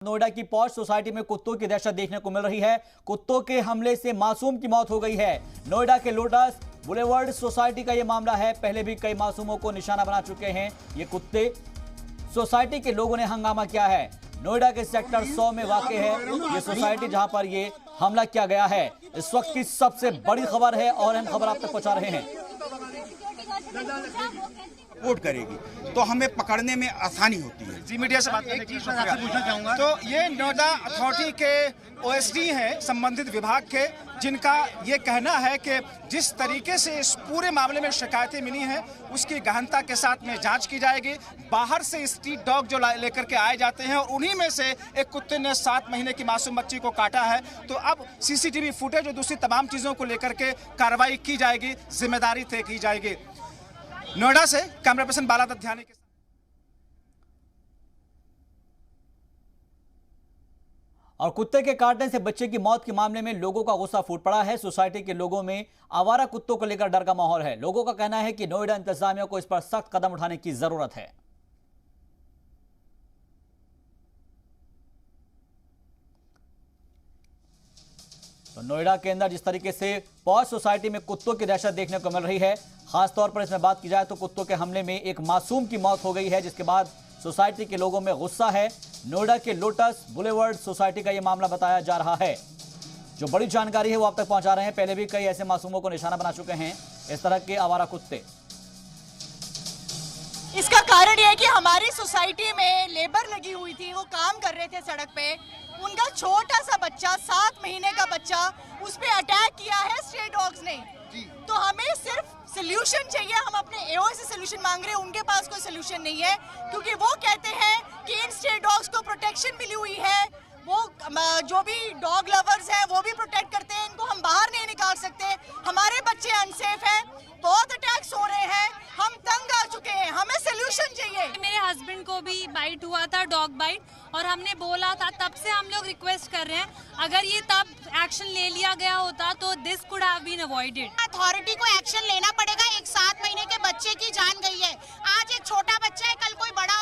नोएडा की posh society में कुत्तों की दहशत देखने को मिल रही है। कुत्तों के हमले से मासूम की मौत हो गई है। नोएडा के लोटस बुलेवर्ड सोसाइटी का यह मामला है। पहले भी कई मासूमों को निशाना बना चुके हैं ये कुत्ते। सोसाइटी के लोगों ने हंगामा किया है। नोएडा के सेक्टर 100 में वाक़ है ये सोसाइटी जहां पर ये हमला किया गया है। इस वक्त की सबसे बड़ी खबर है और हम खबर आप तक पहुंचा रहे हैं। रिपोर्ट करेगी तो हमें पकड़ने में आसानी होती है। जी मीडिया से बात करने की पूछना चाहूंगा। तो ये नोएडा अथॉरिटी के ओएसडी हैं संबंधित विभाग के, जिनका ये कहना है कि जिस तरीके से इस पूरे मामले में शिकायतें मिली हैं उसकी गहनता के साथ में जांच की जाएगी। बाहर से स्ट्रीट डॉग जो लेकर के आए जाते हैं और उन्हीं में से एक कुत्ते ने 7 महीने की मासूम बच्ची को काटा है। तो अब सीसीटीवी फुटेज और दूसरी तमाम चीजों को लेकर के कार्रवाई की जाएगी, जिम्मेदारी तय की जाएगी। नोएडा से कैमरा पर्सन बाला दत्यानी के। और कुत्ते के काटने से बच्चे की मौत के मामले में लोगों का गुस्सा फूट पड़ा है। सोसाइटी के लोगों में आवारा कुत्तों को लेकर डर का माहौल है। लोगों का कहना है कि नोएडा इंतजामिया को इस पर सख्त कदम उठाने की जरूरत है। तो नोएडा के अंदर जिस तरीके से पॉश सोसाइटी में कुत्तों की दहशत देखने को मिल रही है, खासतौर पर इसमें बात की जाए तो कुत्तों के हमले में एक मासूम की मौत हो गई है, जिसके बाद सोसाइटी के लोगों में गुस्सा है। नोएडा के लोटस बुलेवर्ड सोसाइटी का यह मामला बताया जा रहा है। जो बड़ी जानकारी है वो आप तक पहुंचा रहे हैं। पहले भी कई ऐसे मासूमों को निशाना बना चुके हैं इस तरह के आवारा कुत्ते। इसका कारण यह है कि हमारी सोसाइटी में लेबर लगी हुई थी, वो काम कर रहे थे सड़क पे। उनका छोटा सा बच्चा 7 महीने का बच्चा, उस पे अटैक किया है स्ट्रे डॉग्स ने। तो हमें सिर्फ सोल्यूशन चाहिए। हम अपने एओ से सोल्यूशन मांग रहे हैं, उनके पास कोई सोल्यूशन नहीं है, क्योंकि वो कहते हैं कि इन स्ट्रे डॉग्स को प्रोटेक्शन मिली हुई है। वो जो भी डॉग लवर्स हैं वो भी प्रोटेक्ट करते हैं, इनको हम बाहर नहीं निकाल सकते। हमारे बच्चे अनसेफ हैं, बहुत अटैक्स हो रहे हैं, हम तंग आ चुके हैं, हमें सोल्यूशन चाहिए। मेरे हस्बैंड को भी बाइट हुआ था, डॉग बाइट, और हमने बोला था, तब से हम लोग रिक्वेस्ट कर रहे हैं अगर ये तब एक्शन ले लिया गया होता तो this could have been avoided. Authority को एक्शन लेना पड़ेगा। एक 7 महीने के बच्चे की जान गई है, आज एक छोटा बच्चा है, कल कोई बड़ा